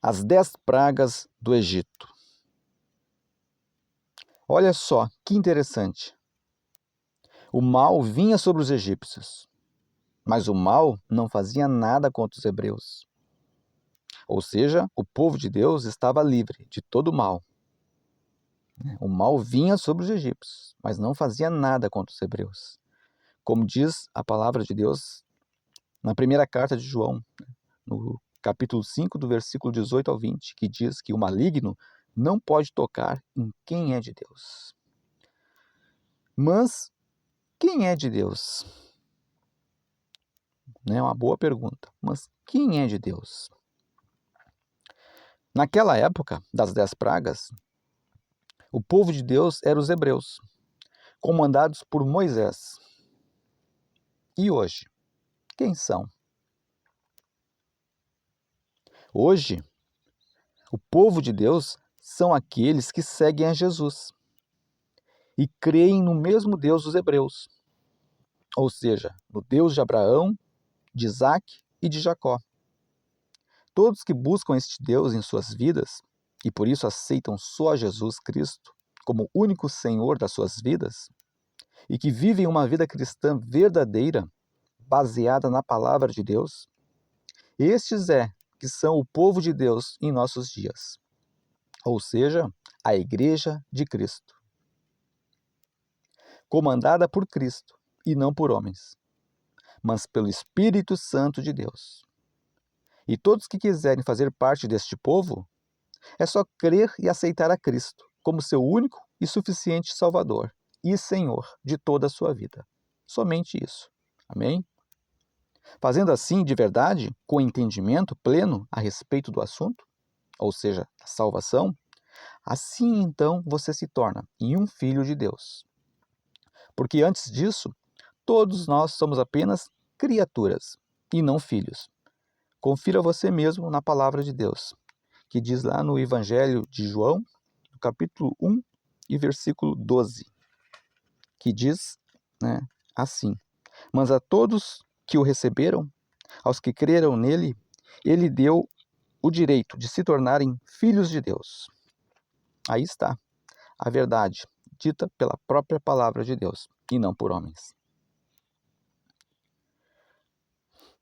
As 10 pragas do Egito. Olha só, que interessante. O mal vinha sobre os egípcios, mas o mal não fazia nada contra os hebreus. Ou seja, o povo de Deus estava livre de todo o mal. O mal vinha sobre os egípcios, mas não fazia nada contra os hebreus. Como diz a palavra de Deus na primeira carta de João, no capítulo 5, do versículo 18 ao 20, que diz que o maligno não pode tocar em quem é de Deus. Mas quem é de Deus? É uma boa pergunta. Mas quem é de Deus? Naquela época das 10 pragas, o povo de Deus era os hebreus, comandados por Moisés. E hoje, quem são? Hoje, o povo de Deus são aqueles que seguem a Jesus e creem no mesmo Deus dos hebreus, ou seja, no Deus de Abraão, de Isaque e de Jacó. Todos que buscam este Deus em suas vidas e por isso aceitam só Jesus Cristo como único Senhor das suas vidas e que vivem uma vida cristã verdadeira, baseada na palavra de Deus, estes que são o povo de Deus em nossos dias, ou seja, a Igreja de Cristo, comandada por Cristo e não por homens, mas pelo Espírito Santo de Deus. E todos que quiserem fazer parte deste povo, é só crer e aceitar a Cristo como seu único e suficiente Salvador e Senhor de toda a sua vida. Somente isso. Amém? Fazendo assim, de verdade, com entendimento pleno a respeito do assunto, ou seja, a salvação, assim então você se torna um filho de Deus. Porque antes disso, todos nós somos apenas criaturas e não filhos. Confira você mesmo na palavra de Deus, que diz lá no Evangelho de João, no capítulo 1 e versículo 12, que diz assim: Mas a todos que o receberam, aos que creram nele, ele deu o direito de se tornarem filhos de Deus. Aí está a verdade, dita pela própria palavra de Deus, e não por homens.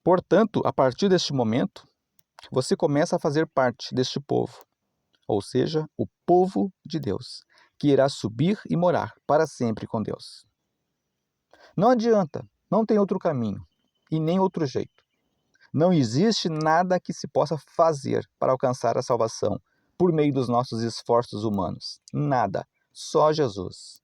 Portanto, a partir deste momento, você começa a fazer parte deste povo, ou seja, o povo de Deus, que irá subir e morar para sempre com Deus. Não adianta, não tem outro caminho e nem outro jeito. Não existe nada que se possa fazer para alcançar a salvação por meio dos nossos esforços humanos. Nada, só Jesus.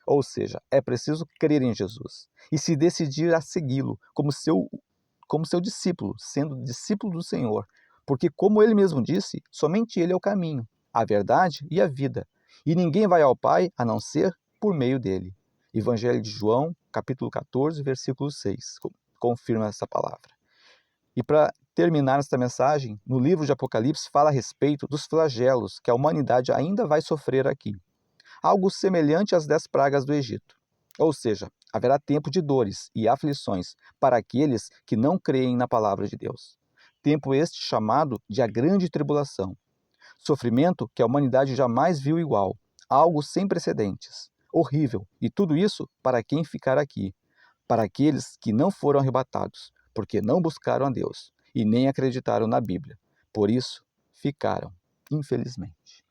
Ou seja, é preciso crer em Jesus e se decidir a segui-lo como seu discípulo, sendo discípulo do Senhor. Porque, como ele mesmo disse, somente ele é o caminho, a verdade e a vida. E ninguém vai ao Pai a não ser por meio dele. Evangelho de João, capítulo 14, versículo 6, confirma essa palavra. E para terminar esta mensagem, no livro de Apocalipse fala a respeito dos flagelos que a humanidade ainda vai sofrer aqui. Algo semelhante às 10 pragas do Egito. Ou seja, haverá tempo de dores e aflições para aqueles que não creem na palavra de Deus. Tempo este chamado de a grande tribulação. Sofrimento que a humanidade jamais viu igual. Algo sem precedentes. Horrível. E tudo isso para quem ficar aqui. Para aqueles que não foram arrebatados, porque não buscaram a Deus e nem acreditaram na Bíblia. Por isso, ficaram, infelizmente.